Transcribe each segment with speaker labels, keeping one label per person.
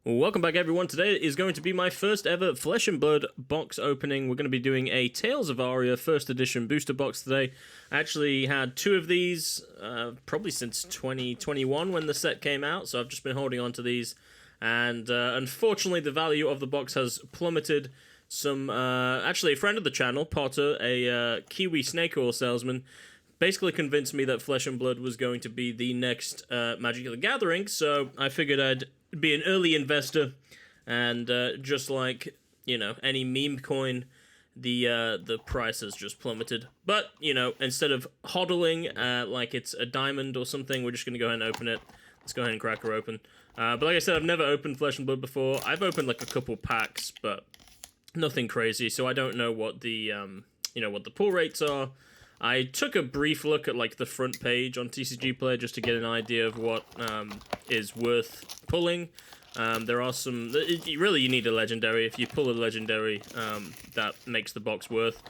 Speaker 1: Welcome back, everyone. Today is going to be my first ever Flesh and Blood box opening. We're going to be doing a Tales of Aria first edition booster box today. I actually had two of these probably since 2021 when the set came out, so I've just been holding on to these. And unfortunately, the value of the box has plummeted. Actually, a friend of the channel, Potter, a Kiwi snake oil salesman, basically convinced me that Flesh and Blood was going to be the next Magic the Gathering, so I figured I'd be an early investor, and just like, you know, any meme coin, the price has just plummeted. But, you know, instead of hodling like it's a diamond or something, we're just going to go ahead and open it. Let's go ahead and crack her open. But like I said, I've never opened Flesh and Blood before. I've opened like a couple packs, but nothing crazy, so I don't know what the, what the pull rates are. I took a brief look at like the front page on TCG Player just to get an idea of what is worth pulling. There are some. Really, you need a legendary. If you pull a legendary, that makes the box worth.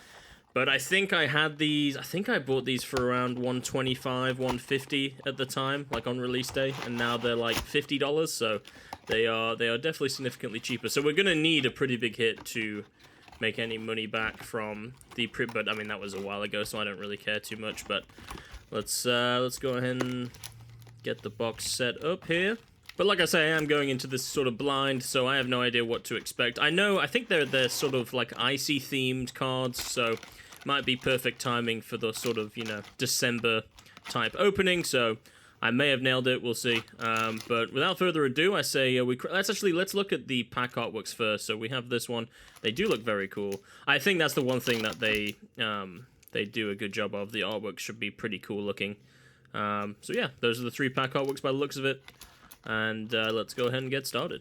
Speaker 1: But I think I had these. I think I bought these for around $125, $150 at the time, like on release day, and now they're like $50. So they are definitely significantly cheaper. So we're gonna need a pretty big hit to make any money back from the but I mean that was a while ago, so I don't really care too much. But let's go ahead and get the box set up here. But like I say, I am going into this sort of blind, so I have no idea what to expect. I think they're sort of like icy themed cards, so might be perfect timing for the sort of, you know, December type opening. So I may have nailed it. We'll see. But without further ado, I say let's look at the pack artworks first. So we have this one. They do look very cool. I think that's the one thing that they do a good job of. The artwork should be pretty cool looking. So yeah, those are the three pack artworks by the looks of it. And let's go ahead and get started.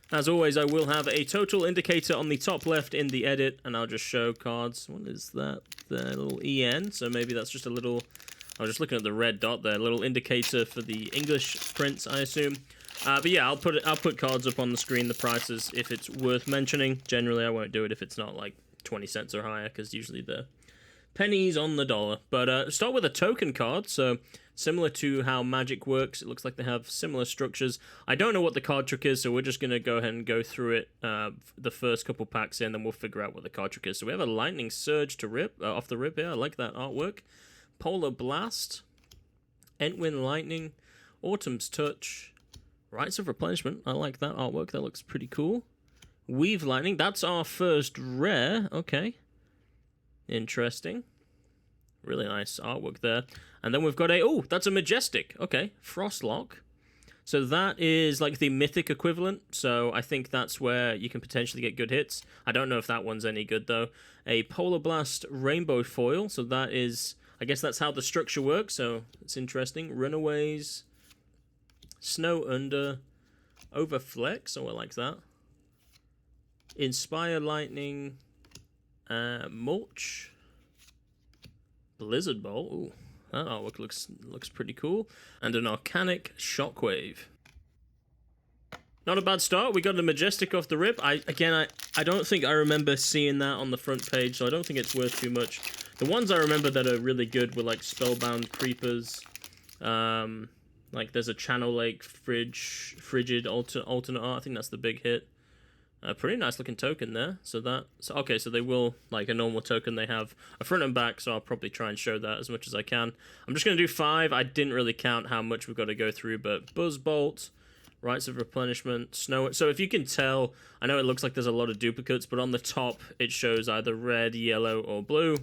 Speaker 1: As always, I will have a total indicator on the top left in the edit, and I'll just show cards. What is that? The little EN. So maybe that's just a little. I was just looking at the red dot there, a little indicator for the English prints, I assume. But yeah, I'll put cards up on the screen, the prices, if it's worth mentioning. Generally, I won't do it if it's not like 20 cents or higher, because usually they're pennies on the dollar. But start with a token card, so similar to how Magic works, it looks like they have similar structures. I don't know what the card trick is, so we're just going to go ahead and go through it the first couple packs in, then we'll figure out what the card trick is. So we have a Lightning Surge to rip, off the rip here. I like that artwork. Polar Blast, Entwin Lightning, Autumn's Touch, Rites of Replenishment. I like that artwork. That looks pretty cool. Weave Lightning. That's our first rare. Okay. Interesting. Really nice artwork there. And then we've got that's a Majestic. Okay. Frostlock. So that is like the mythic equivalent. So I think that's where you can potentially get good hits. I don't know if that one's any good though. A Polar Blast Rainbow Foil. So that is, I guess that's how the structure works, so it's interesting. Runaways, Snow Under, Overflex, oh, I like that. Inspire Lightning, Mulch, Blizzard Bolt, ooh, that artwork looks pretty cool. And an Arcanic Shockwave. Not a bad start. We got a Majestic off the rip. I don't think I remember seeing that on the front page, so I don't think it's worth too much. The ones I remember that are really good were like Spellbound Creepers. Like there's a Channel Lake Frigid alternate art. I think that's the big hit. Pretty nice looking token there. So they will, like a normal token, they have a front and back, so I'll probably try and show that as much as I can. I'm just going to do 5. I didn't really count how much we've got to go through, but Buzzbolt, Rites of Replenishment, Snow. So if you can tell, I know it looks like there's a lot of duplicates, but on the top it shows either red, yellow, or blue.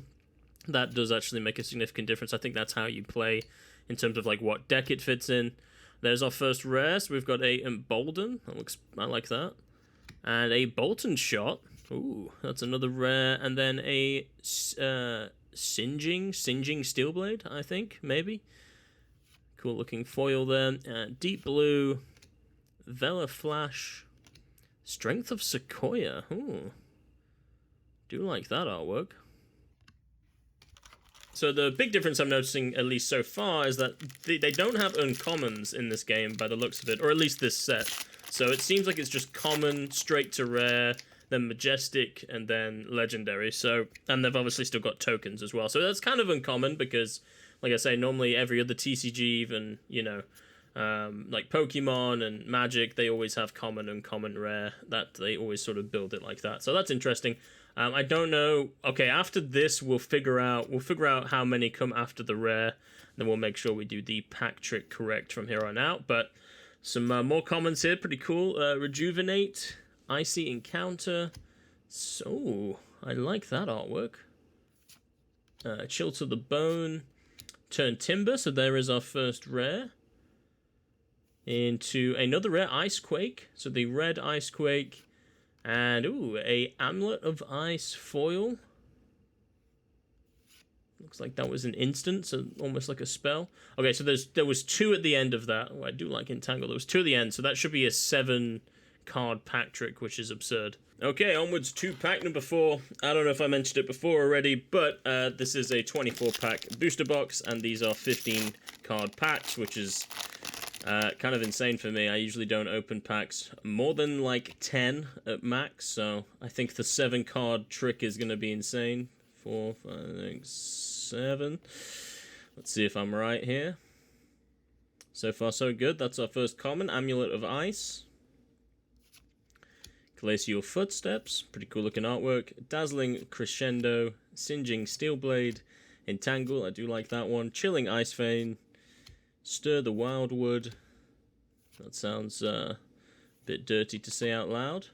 Speaker 1: That does actually make a significant difference. I think that's how you play in terms of like what deck it fits in. There's our first rare. So we've got a Embolden. I like that. And a Bolton Shot. Ooh, that's another rare. And then a Singeing Steelblade, I think, maybe. Cool looking foil there. Deep Blue, Vela Flash, Strength of Sequoia. Ooh, do like that artwork. So the big difference I'm noticing, at least so far, is that they don't have uncommons in this game by the looks of it, or at least this set. So it seems like it's just common, straight to rare, then Majestic, and then Legendary. So, and they've obviously still got tokens as well. So that's kind of uncommon because, like I say, normally every other TCG even, you know, Like Pokemon and Magic, they always have common, uncommon, rare. That they always sort of build it like that. So that's interesting. I don't know. Okay, after this, we'll figure out how many come after the rare. Then we'll make sure we do the pack trick correct from here on out. But some more comments here, pretty cool. Rejuvenate, Icy Encounter. So I like that artwork. Chill to the Bone, Turn Timber. So there is our first rare. Into another rare, Icequake. So the red Icequake. And, ooh, a Amulet of Ice foil. Looks like that was an instant, so almost like a spell. Okay, so there was 2 at the end of that. Oh, I do like Entangle. There was 2 at the end, so that should be a 7-card pack trick, which is absurd. Okay, onwards to pack number 4. I don't know if I mentioned it before already, but this is a 24-pack booster box, and these are 15-card packs, which is kind of insane for me. I usually don't open packs more than like 10 at max, so I think the 7-card trick is going to be insane. 4, 5, 6, 7. Let's see if I'm right here. So far, so good. That's our first common, Amulet of Ice. Glacial Footsteps, pretty cool looking artwork. Dazzling Crescendo, Singeing Steelblade, Entangle, I do like that one. Chilling Ice Vein. Stir the Wildwood. That sounds a bit dirty to say out loud.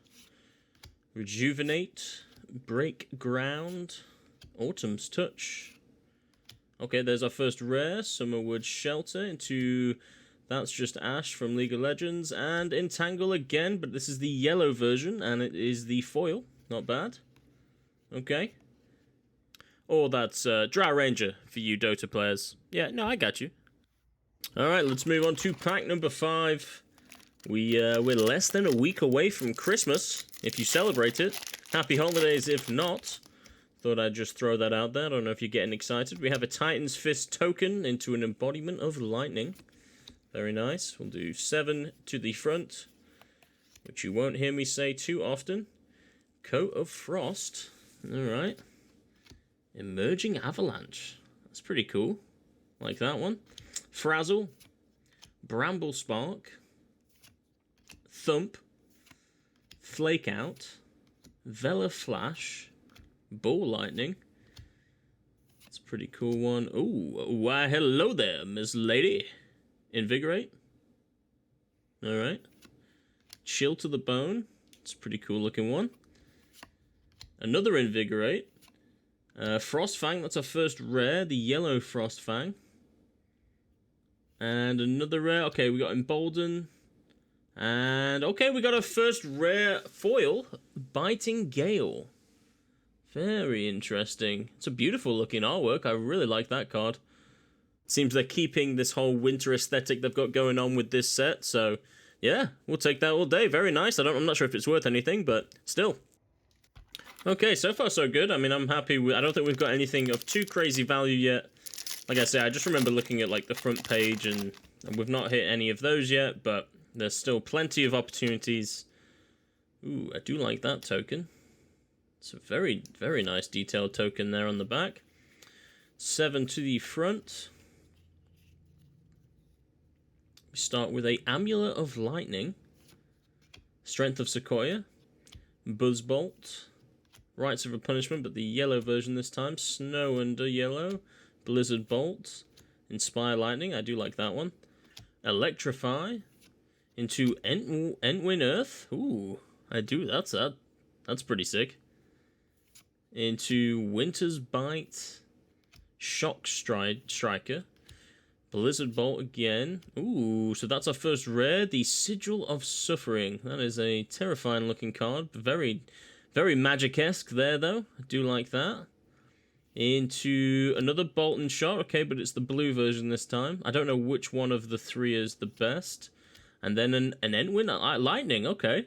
Speaker 1: Rejuvenate. Break Ground. Autumn's Touch. Okay, there's our first rare. Summerwood Shelter into... That's just Ash from League of Legends. And Entangle again, but this is the yellow version, and it is the foil. Not bad. Okay. Or that's Drow Ranger for you Dota players. Yeah, no, I got you. Alright, let's move on to pack number 5. We're less than a week away from Christmas, if you celebrate it. Happy holidays if not. Thought I'd just throw that out there. I don't know if you're getting excited. We have a Titan's Fist token into an embodiment of lightning. Very nice. We'll do 7 to the front, which you won't hear me say too often. Coat of Frost. Alright. Emerging Avalanche. That's pretty cool. Like that one. Frazzle, Bramble Spark, Thump, Flake Out, Vela Flash, Ball Lightning. That's a pretty cool one. Ooh, why hello there, Miss Lady. Invigorate. Alright. Chill to the Bone. It's a pretty cool looking one. Another Invigorate. Frostfang, that's our first rare, the yellow Frostfang. And another rare. Okay, we got Embolden. And, okay, we got our first rare foil. Biting Gale. Very interesting. It's a beautiful looking artwork. I really like that card. Seems they're keeping this whole winter aesthetic they've got going on with this set. So, yeah, we'll take that all day. Very nice. I'm not sure if it's worth anything, but still. Okay, so far so good. I mean, I'm happy. I don't think we've got anything of too crazy value yet. Like I say, I just remember looking at like the front page and we've not hit any of those yet, but there's still plenty of opportunities. Ooh, I do like that token. It's a very, very nice detailed token there on the back. 7 to the front. We start with a Amulet of Lightning. Strength of Sequoia. Buzzbolt. Rites of a Punishment, but the yellow version this time. Snow Under Yellow. Blizzard Bolt, Inspire Lightning, I do like that one. Electrify, into Entwin Earth, ooh, I do, that's pretty sick. Into Winter's Bite, Shock Striker, Blizzard Bolt again, ooh, so that's our first rare, the Sigil of Suffering. That is a terrifying looking card, very, very Magic-esque there though, I do like that. Into another Bolt and Shot, okay, but it's the blue version this time. I don't know which one of the 3 is the best. And then an Entwin Lightning, okay.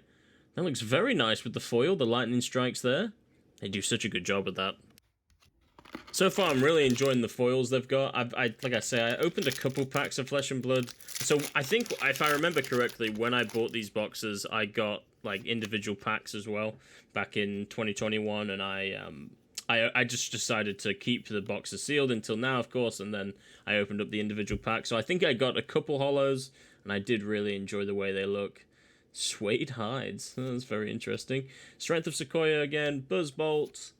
Speaker 1: That looks very nice with the foil, the lightning strikes there. They do such a good job with that. So far, I'm really enjoying the foils they've got. Like I say, I opened a couple packs of Flesh and Blood. So I think, if I remember correctly, when I bought these boxes, I got like individual packs as well back in 2021, and I just decided to keep the boxes sealed until now, of course, and then I opened up the individual pack. So I think I got a couple holos. and I did really enjoy the way they look. Suede hides, that's very interesting. Strength of Sequoia again, Buzzbolt,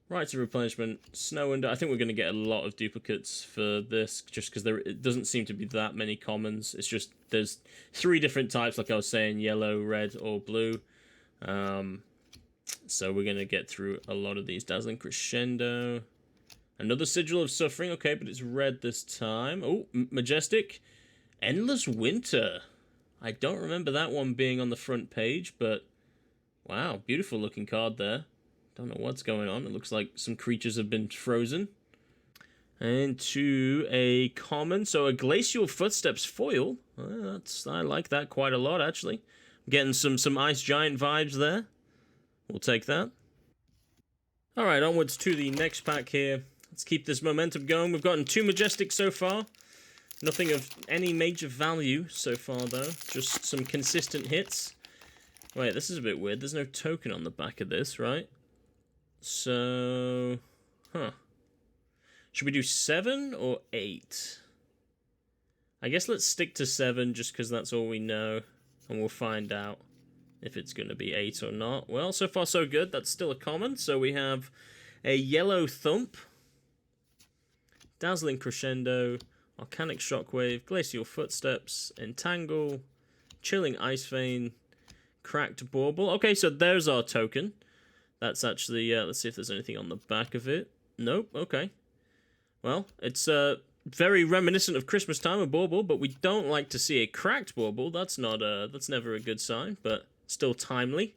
Speaker 1: Rites of Replenishment, Snow Under. I think we're going to get a lot of duplicates for this, just because it doesn't seem to be that many commons. It's just, there's 3 different types, like I was saying, yellow, red, or blue. So we're going to get through a lot of these. Dazzling Crescendo. Another Sigil of Suffering, okay, but it's red this time. Oh, Majestic. Endless Winter. I don't remember that one being on the front page, but wow, beautiful looking card there. Don't know what's going on. It looks like some creatures have been frozen. And to a common, so a Glacial Footsteps foil. I like that quite a lot, actually. I'm getting some Ice Giant vibes there. We'll take that. Alright, onwards to the next pack here. Let's keep this momentum going. We've gotten 2 Majestic so far. Nothing of any major value so far, though. Just some consistent hits. Wait, this is a bit weird. There's no token on the back of this, right? So... Huh. Should we do 7 or 8? I guess let's stick to 7, just because that's all we know. And we'll find out if it's going to be 8 or not. Well, so far so good. That's still a common. So we have a Yellow Thump, Dazzling Crescendo, Volcanic Shockwave, Glacial Footsteps, Entangle, Chilling Ice Vein, Cracked Bauble. Okay, so there's our token. That's actually, let's see if there's anything on the back of it. Nope, okay. Well, it's very reminiscent of Christmas time, a bauble, but we don't like to see a cracked bauble. That's never a good sign, but still timely.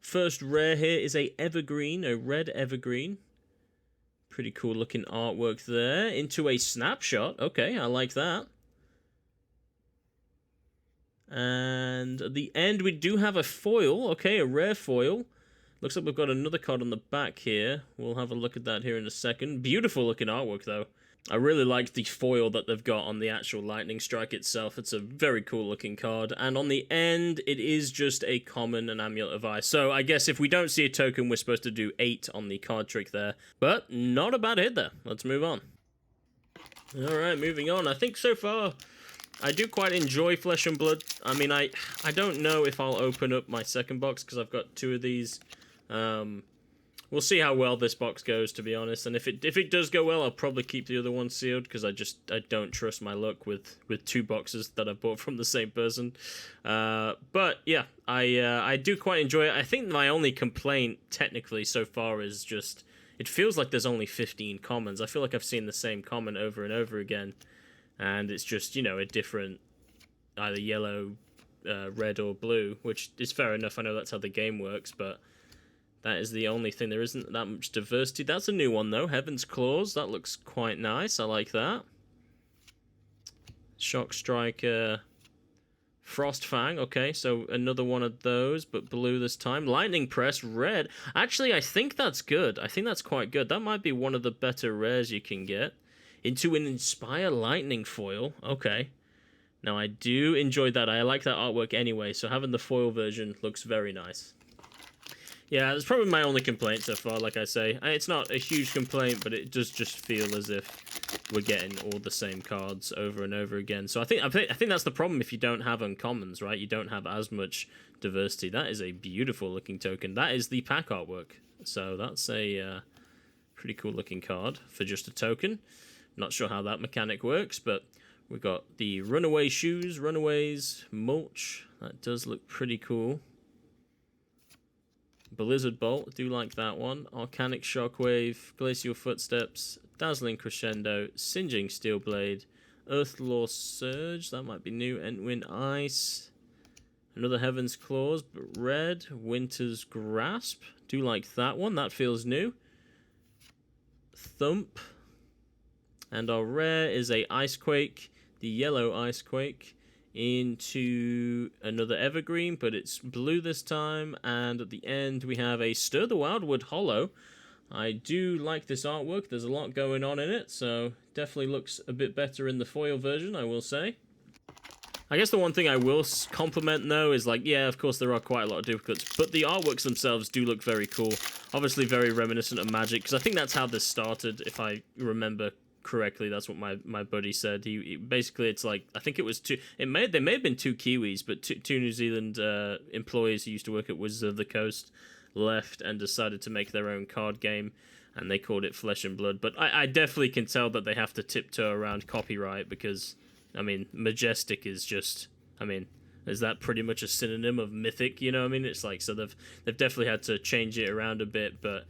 Speaker 1: First rare here is a Evergreen, a red Evergreen. Pretty cool looking artwork there. Into a Snapshot. Okay, I like that. And at the end, we do have a foil. Okay, a rare foil. Looks like we've got another card on the back here. We'll have a look at that here in a second. Beautiful looking artwork, though. I really like the foil that they've got on the actual Lightning Strike itself. It's a very cool looking card. And on the end, it is just a common, an Amulet of Ice. So I guess if we don't see a token, we're supposed to do 8 on the card trick there. But not a bad hit there. Let's move on. Alright, moving on. I think so far, I do quite enjoy Flesh and Blood. I mean, I don't know if I'll open up my second box, because I've got 2 of these. We'll see how well this box goes, to be honest. And if it does go well, I'll probably keep the other one sealed, because I don't trust my luck with 2 boxes that I bought from the same person. But yeah, I do quite enjoy it. I think my only complaint technically so far is just it feels like there's only 15 commons. I feel like I've seen the same common over and over again, and it's just, you know, a different either yellow, red, or blue, which is fair enough. I know that's how the game works, but that is the only thing. There isn't that much diversity. That's a new one, though. Heaven's Claws. That looks quite nice. I like that. Shock Striker. Frost Fang. Okay, so another one of those, but blue this time. Lightning Press. Red. Actually, I think that's good. I think that's quite good. That might be one of the better rares you can get. Into an Inspire Lightning foil. Okay. Now, I do enjoy that. I like that artwork anyway, so having the foil version looks very nice. Yeah, that's probably my only complaint so far, like I say. It's not a huge complaint, but it does just feel as if we're getting all the same cards over and over again. So I think that's the problem if you don't have uncommons, right? You don't have as much diversity. That is a beautiful looking token. That is the pack artwork. So that's a pretty cool looking card for just a token. Not sure how that mechanic works, but we got the Runaway Shoes, Runaways, Mulch. That does look pretty cool. Blizzard Bolt, do like that one. Volcanic Shockwave, Glacial Footsteps, Dazzling Crescendo, Singeing Steelblade, Earthlore Surge, that might be new, Entwin Ice, another Heaven's Claws, but red, Winter's Grasp, do like that one, that feels new. Thump, and our rare is a Icequake, the yellow Icequake, into another Evergreen, but it's blue this time, and at the end we have a Stir the Wildwood Hollow. I do like this artwork. There's a lot going on in it, so definitely looks a bit better in the foil version, I will say. I guess the one thing I will compliment, though, is like, yeah, of course there are quite a lot of duplicates, but the artworks themselves do look very cool. Obviously very reminiscent of Magic, because I think that's how this started, if I remember correctly. That's what my buddy said. He basically, it's like, I think it was two. They may have been two Kiwis, but two New Zealand employees who used to work at Wizards of the Coast left and decided to make their own card game, and they called it Flesh and Blood. But I definitely can tell that they have to tiptoe around copyright because, I mean, Majestic is just, I mean, is that pretty much a synonym of mythic? You know what I mean? It's like, so they've definitely had to change it around a bit, but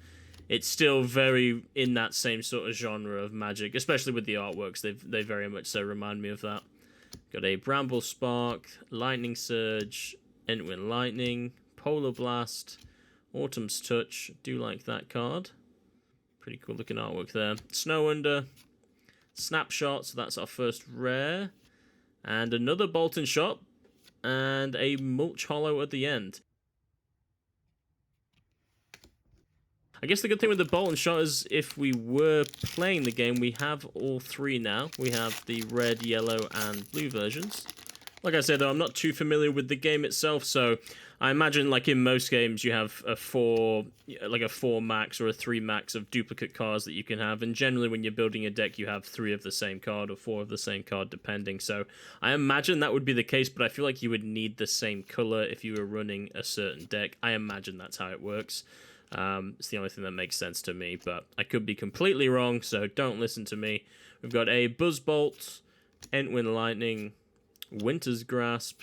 Speaker 1: it's still very in that same sort of genre of Magic, especially with the artworks. They very much so remind me of that. Got a Bramble Spark, Lightning Surge, Entwin Lightning, Polar Blast, Autumn's Touch. Do like that card. Pretty cool looking artwork there. Snow Under, Snapshot, so that's our first rare. And another Bolt and Shot, and a Mulch Hollow at the end. I guess the good thing with the Bolt and Shot is if we were playing the game, we have all three now. We have the red, yellow, and blue versions. Like I said, though, I'm not too familiar with the game itself, so I imagine, like in most games, you have a 4 max or a 3 max of duplicate cards that you can have, and generally when you're building a deck, you have 3 of the same card or 4 of the same card, depending. So I imagine that would be the case, but I feel like you would need the same color if you were running a certain deck. I imagine that's how it works. It's the only thing that makes sense to me, but I could be completely wrong, so don't listen to me. We've got a Buzzbolt, Entwin Lightning, Winter's Grasp,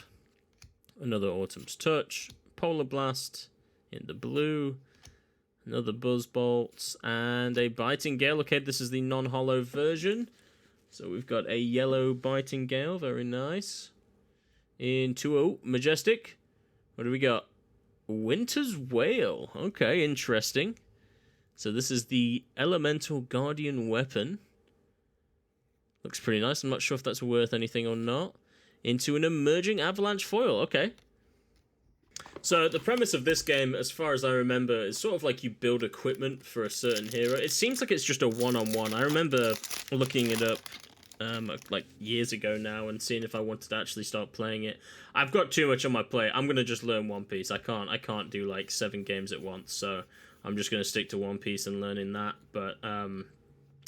Speaker 1: another Autumn's Touch, Polar Blast in the blue, another Buzzbolt, and a Biting Gale. Okay, this is the non-hollow version. So we've got a yellow Biting Gale, very nice. Into Majestic. What do we got? Winter's Whale. Okay, interesting. So this is the Elemental Guardian Weapon. Looks pretty nice. I'm not sure if that's worth anything or not. Into an Emerging Avalanche Foil. Okay. So the premise of this game, as far as I remember, is sort of like you build equipment for a certain hero. It seems like it's just a one-on-one. I remember looking it up like years ago now and seeing if I wanted to actually start playing it. I've got too much on my plate. I'm gonna just learn One Piece. I can't do like 7 games at once, so I'm just gonna stick to One Piece and learning that. But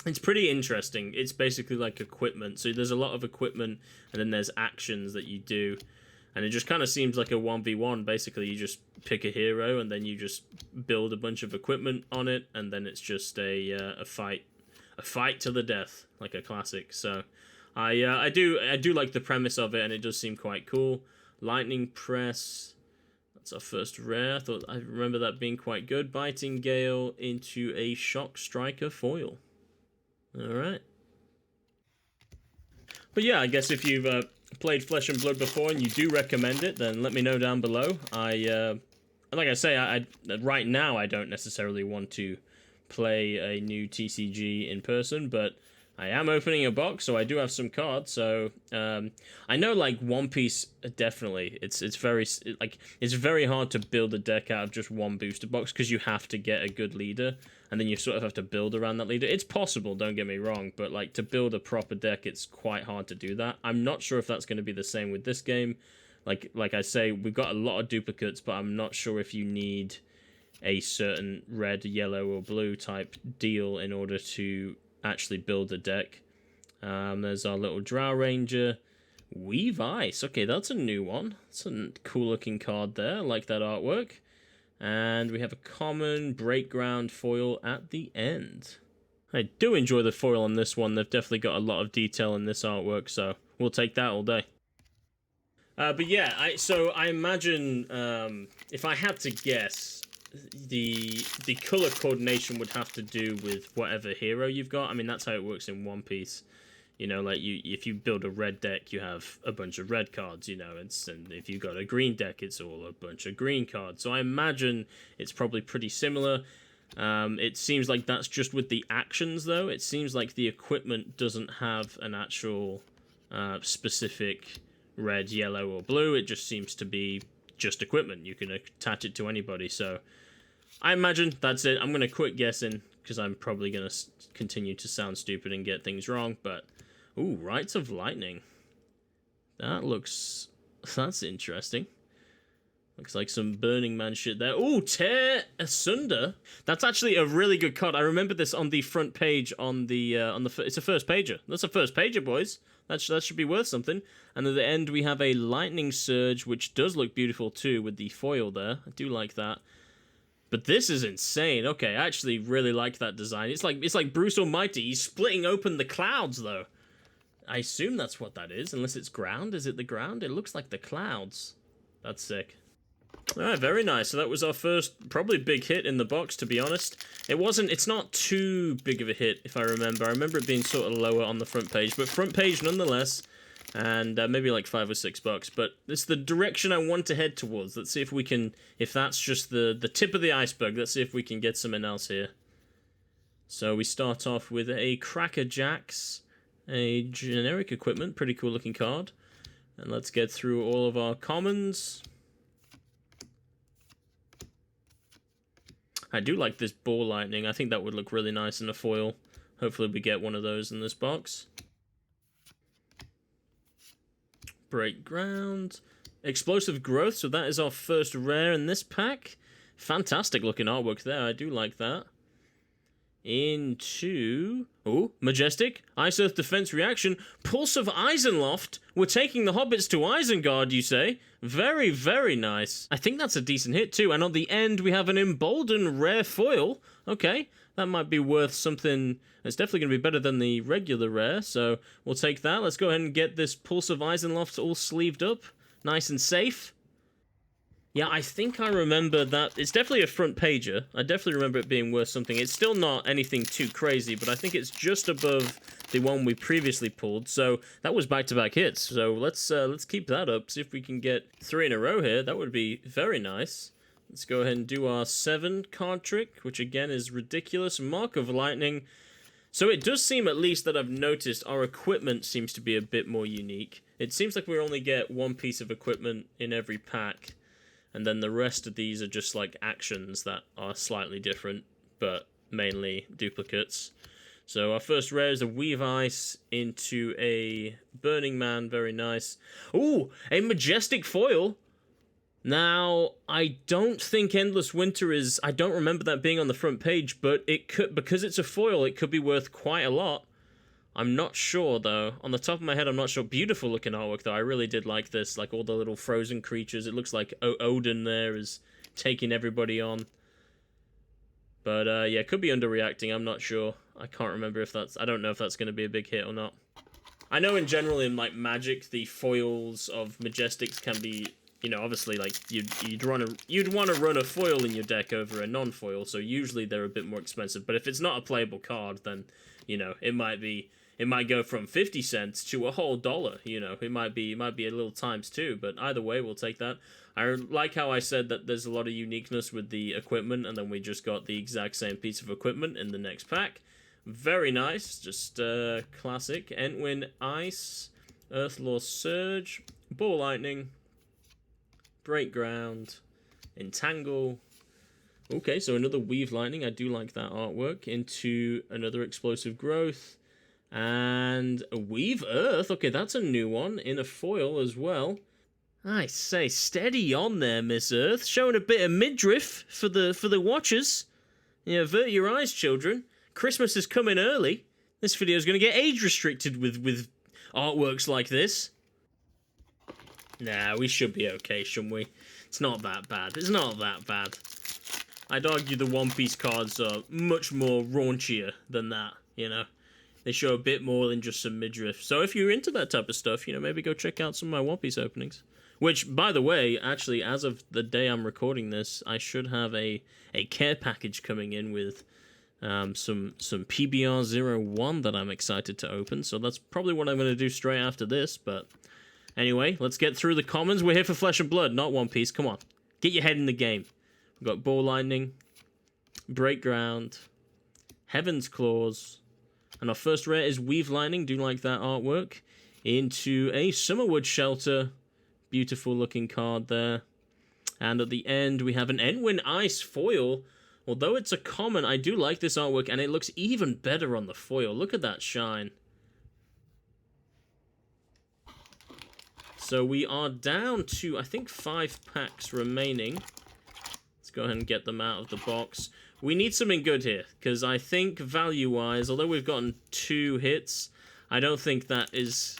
Speaker 1: it's pretty interesting. It's basically like equipment. So there's a lot of equipment, and then there's actions that you do, and it just kind of seems like a 1v1. Basically, you just pick a hero, and then you just build a bunch of equipment on it, and then it's just a fight to the death, like a classic. So I do like the premise of it, and it does seem quite cool. Lightning Press, that's our first rare. I remember that being quite good. Biting Gale into a Shock Striker foil. All right. But yeah, I guess if you've played Flesh and Blood before and you do recommend it, then let me know down below. Like I say, I right now I don't necessarily want to play a new TCG in person, but I am opening a box, so I do have some cards. So I know, like, One Piece, definitely it's very hard to build a deck out of just one booster box because you have to get a good leader, and then you sort of have to build around that leader. It's possible, don't get me wrong, but like to build a proper deck, it's quite hard to do that. I'm not sure if that's going to be the same with this game. Like I say, we've got a lot of duplicates, but I'm not sure if you need a certain red, yellow, or blue type deal in order to actually build a deck. There's our little Drow Ranger. Weave Ice. Okay, that's a new one. It's a cool looking card there. I like that artwork. And we have a common Breakground foil at the end. I do enjoy the foil on this one. They've definitely got a lot of detail in this artwork, so we'll take that all day. But yeah, I imagine if I had to guess, the color coordination would have to do with whatever hero you've got. I mean, that's how it works in One Piece. You know, like if you build a red deck, you have a bunch of red cards, you know, and if you got a green deck, it's all a bunch of green cards. So I imagine it's probably pretty similar. It seems like that's just with the actions, though. It seems like the equipment doesn't have an actual specific red, yellow, or blue. It just seems to be just equipment. You can attach it to anybody. So I imagine that's it. I'm going to quit guessing because I'm probably going to continue to sound stupid and get things wrong. But, ooh, Rites of Lightning. That's interesting. Looks like some Burning Man shit there. Ooh, Tear Asunder. That's actually a really good card. I remember this on the front page on the it's a first pager. That's a first pager, boys. That should be worth something. And at the end we have a Lightning Surge, which does look beautiful too with the foil there. I do like that. But this is insane. Okay, I actually really like that design. It's like Bruce Almighty. He's splitting open the clouds though. I assume that's what that is, unless it's ground. Is it the ground? It looks like the clouds. That's sick. Alright, very nice. So that was our first, probably big hit in the box, to be honest. It's not too big of a hit, if I remember. I remember it being sort of lower on the front page, but front page nonetheless, and maybe like $5 or $6. But it's the direction I want to head towards. Let's see if we can, if that's just the tip of the iceberg, let's see if we can get something else here. So we start off with a Cracker Jacks, a generic equipment, pretty cool looking card. And let's get through all of our commons. I do like this Ball Lightning. I think that would look really nice in a foil. Hopefully we get one of those in this box. Break Ground. Explosive Growth, so that is our first rare in this pack. Fantastic looking artwork there, I do like that. Into... oh, Majestic. Ice Earth Defense Reaction. Pulse of Eisenloft. We're taking the Hobbits to Isengard, you say? Very, very nice. I think that's a decent hit too. And on the end, we have an Emboldened Rare Foil. Okay, that might be worth something. It's definitely going to be better than the regular rare, so we'll take that. Let's go ahead and get this Pulse of Eisenloft all sleeved up. Nice and safe. Yeah, I think I remember that. It's definitely a front pager. I definitely remember it being worth something. It's still not anything too crazy, but I think it's just above the one we previously pulled. So that was back-to-back hits. So let's keep that up. See if we can get 3 in a row here. That would be very nice. Let's go ahead and do our 7 card trick, which again is ridiculous. Mark of Lightning. So it does seem, at least that I've noticed, our equipment seems to be a bit more unique. It seems like we only get one piece of equipment in every pack. And then the rest of these are just like actions that are slightly different, but mainly duplicates. So our first rare is a Weave Ice into a Burning Man, very nice. Ooh, a Majestic Foil. Now, I don't think Endless Winter is... I don't remember that being on the front page, but it could, because it's a foil, it could be worth quite a lot. I'm not sure, though. On the top of my head, I'm not sure. Beautiful looking artwork, though. I really did like this. Like, all the little frozen creatures. It looks like Odin there is taking everybody on. But, yeah, could be underreacting. I'm not sure. I can't remember if that's... I don't know if that's going to be a big hit or not. I know in general, in, like, Magic, the foils of Majestics can be... You know, obviously, like, you'd want to run a foil in your deck over a non-foil, so usually they're a bit more expensive. But if it's not a playable card, then, you know, it might go from 50 cents to a whole $1, you know. It might be a little times 2, but either way, we'll take that. I like how I said that there's a lot of uniqueness with the equipment, and then we just got the exact same piece of equipment in the next pack. Very nice, just classic. Entwin Ice, Earthlore Surge, Ball Lightning, Break Ground, Entangle. Okay, so another Weave Lightning. I do like that artwork. Into another Explosive Growth. And a Weave Earth. Okay, that's a new one. In a foil as well. I say, steady on there, Miss Earth. Showing a bit of midriff for the watchers. Yeah, avert your eyes, children. Christmas is coming early. This video is going to get age restricted with artworks like this. Nah, we should be okay, shouldn't we? It's not that bad. It's not that bad. I'd argue the One Piece cards are much more raunchier than that, you know? They show a bit more than just some midriff. So if you're into that type of stuff, you know, maybe go check out some of my One Piece openings. Which, by the way, actually, as of the day I'm recording this, I should have a care package coming in with some PBR01 that I'm excited to open. So that's probably what I'm going to do straight after this, but... Anyway, let's get through the commons. We're here for Flesh and Blood, not One Piece. Come on. Get your head in the game. We've got Ball Lightning, Break Ground, Heaven's Claws, and our first rare is Weave Lightning. Do like that artwork. Into a Summerwood Shelter. Beautiful looking card there. And at the end, we have an Entwin Ice foil. Although it's a common, I do like this artwork, and it looks even better on the foil. Look at that shine. So we are down to, I think, 5 packs remaining. Let's go ahead and get them out of the box. We need something good here, because I think value-wise, although we've gotten 2 hits, I don't think that is...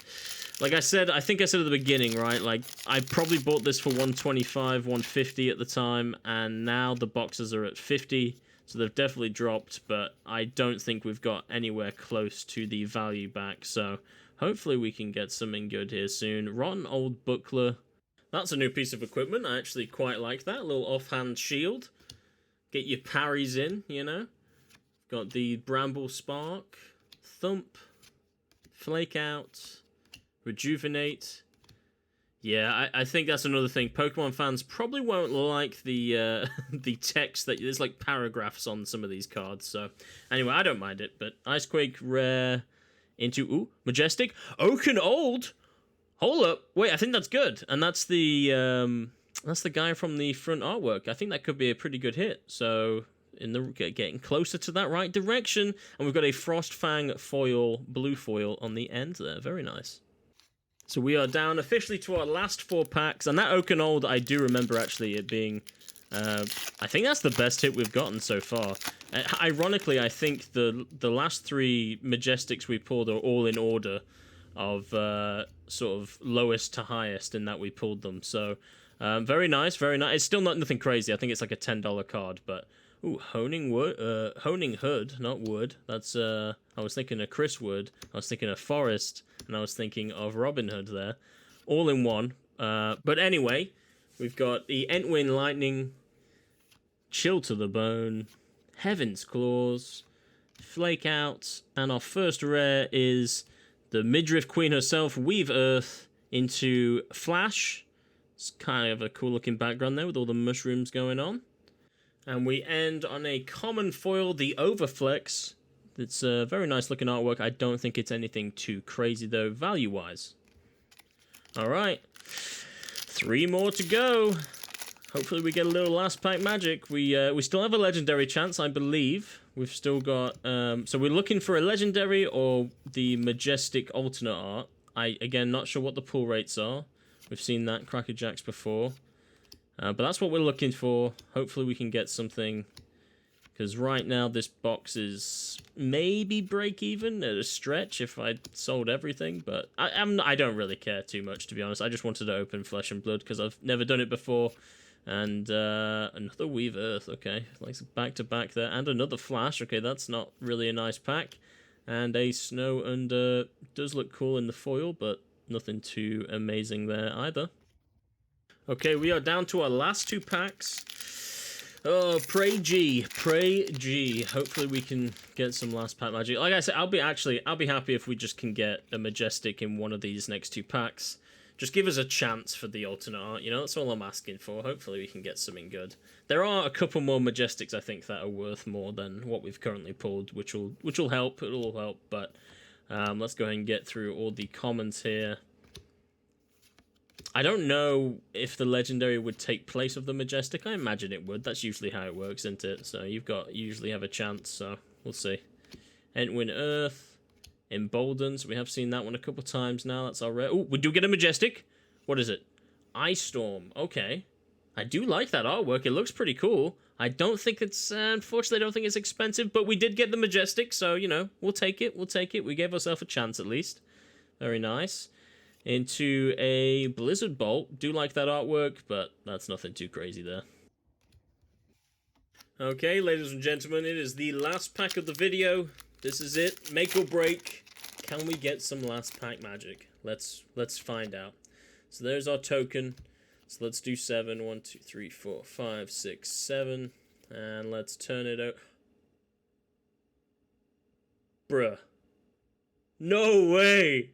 Speaker 1: Like I said, I think I said at the beginning, right? Like, I probably bought this for 125, 150 at the time, and now the boxes are at 50, so they've definitely dropped, but I don't think we've got anywhere close to the value back, so hopefully we can get something good here soon. Rotten Old Buckler. That's a new piece of equipment. I actually quite like that. A little offhand shield. Get your parries in, you know? Got the Bramble Spark, Thump, Flake Out, Rejuvenate. Yeah, I think that's another thing. Pokemon fans probably won't like the the text that there's like paragraphs on some of these cards. So anyway, I don't mind it. But Icequake rare into Majestic Oak and Old. Hold up, wait, I think that's good, and that's the guy from the front artwork. I think that could be a pretty good hit. So getting closer to that right direction, and we've got a Frostfang foil, blue foil on the end there. Very nice. So we are down officially to our last 4 packs, and that Oak and Old, I do remember actually it being, I think that's the best hit we've gotten so far. Ironically, I think the last 3 Majestics we pulled are all in order of sort of lowest to highest in that we pulled them. So very nice, very nice. It's still nothing crazy. I think it's like a $10 card, but Honing Hood, not Wood. That's I was thinking of Chris Wood. I was thinking of Forest. And I was thinking of Robin Hood there. All in one. But anyway, we've got the Entwin Lightning, Chill to the Bone, Heaven's Claws, Flake Out, and our first rare is the Midriff Queen herself, Weave Earth, into Flash. It's kind of a cool looking background there with all the mushrooms going on. And we end on a common foil, the Overflex. It's a very nice looking artwork. I don't think it's anything too crazy though, value-wise. Alright. 3 more to go. Hopefully we get a little last pack magic. We still have a legendary chance, I believe. We've still got... so we're looking for a legendary or the Majestic alternate art. Again, not sure what the pull rates are. We've seen that Cracker Jacks before. But that's what we're looking for. Hopefully we can get something... Because right now this box is maybe break even at a stretch if I sold everything, but I don't really care too much, to be honest. I just wanted to open Flesh and Blood because I've never done it before. And another Weave Earth, okay. Like back to back there. And another Flash, okay, that's not really a nice pack. And a Snow Under does look cool in the foil, but nothing too amazing there either. Okay, we are down to our last 2 packs. Oh, pray G. Hopefully we can get some last pack magic. Like I said, I'll be happy if we just can get a Majestic in one of these next 2 packs. Just give us a chance for the alternate art, you know, that's all I'm asking for. Hopefully we can get something good. There are a couple more Majestics I think that are worth more than what we've currently pulled, which will help, it'll help, but let's go ahead and get through all the commons here. I don't know if the legendary would take place of the Majestic. I imagine it would. That's usually how it works, isn't it? So you usually have a chance, so we'll see. Entwin Earth, Emboldens. We have seen that one a couple times now. That's our rare. Oh, we do get a Majestic. What is it? Ice Storm. Okay. I do like that artwork. It looks pretty cool. I don't think it's, unfortunately, I don't think it's expensive, but we did get the Majestic, so, you know, we'll take it. We'll take it. We gave ourselves a chance, at least. Very nice. Into a Blizzard Bolt. Do like that artwork, but that's nothing too crazy there. Okay, ladies and gentlemen, it is the last pack of the video. This is it. Make or break. Can we get some last pack magic? Let's find out. So there's our token. So let's do 7. 1, 2, 3, 4, 5, 6, 7. And let's turn it out. Bruh. No way!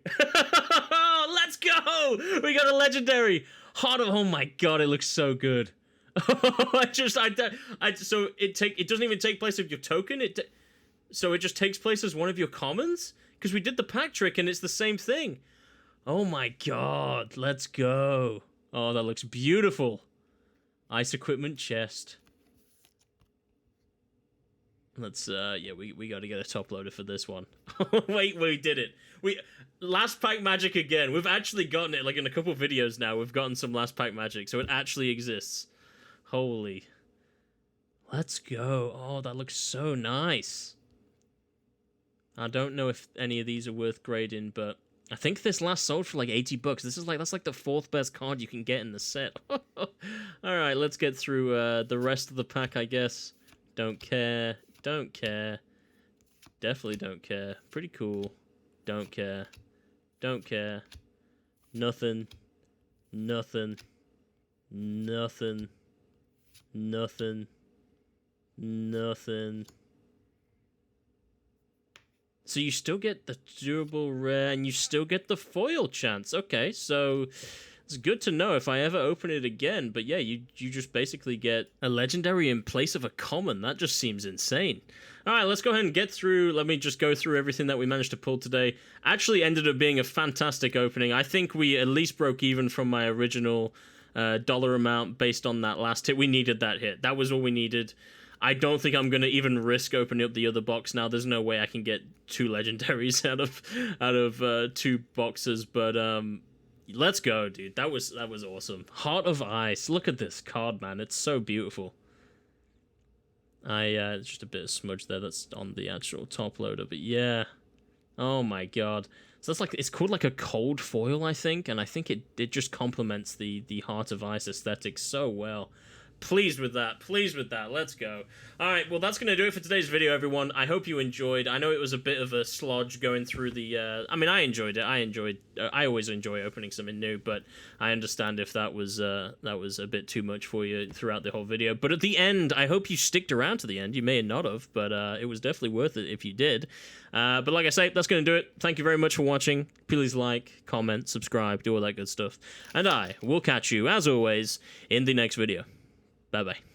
Speaker 1: Let's go! We got a legendary! Heart of... Oh my god, it looks so good. So it doesn't even take place of your token? So it just takes place as one of your commons? Because we did the pack trick and it's the same thing. Oh my god, let's go. Oh, that looks beautiful. Ice equipment chest. Let's yeah, we got to get a top loader for this one. Wait, we did it. We last pack magic again. We've actually gotten it, like in a couple videos now. We've gotten some last pack magic, so it actually exists. Holy. Let's go. Oh, that looks so nice. I don't know if any of these are worth grading, but I think this last sold for like 80 bucks. This is like, that's like the 4th best card you can get in the set. Alright, let's get through the rest of the pack, I guess. Don't care. Don't care. Definitely don't care. Pretty cool. Don't care. Don't care. Nothing. Nothing. Nothing. Nothing. Nothing. So you still get the durable rare, and you still get the foil chance. Okay, so it's good to know if I ever open it again. But yeah, you just basically get a legendary in place of a common. That just seems insane. All right, let's go ahead and get through. Let me just go through everything that we managed to pull today. Actually ended up being a fantastic opening. I think we at least broke even from my original dollar amount based on that last hit. We needed that hit. That was all we needed. I don't think I'm going to even risk opening up the other box now. There's no way I can get 2 legendaries out of 2 boxes, but let's go, dude. That was awesome. Heart of Ice. Look at this card, man. It's so beautiful. It's just a bit of smudge there that's on the actual top loader, but yeah. Oh my god. So that's like, it's called like a cold foil, I think, and I think it just complements the Heart of Ice aesthetic so well. Pleased with that. Pleased with that. Let's go. Alright, well, that's going to do it for today's video, everyone. I hope you enjoyed. I know it was a bit of a slodge going through the... I mean, I enjoyed it. I always enjoy opening something new, but I understand if that was a bit too much for you throughout the whole video. But at the end, I hope you sticked around to the end. You may not have, but it was definitely worth it if you did. But like I say, that's going to do it. Thank you very much for watching. Please like, comment, subscribe, do all that good stuff. And I will catch you, as always, in the next video. Bye-bye.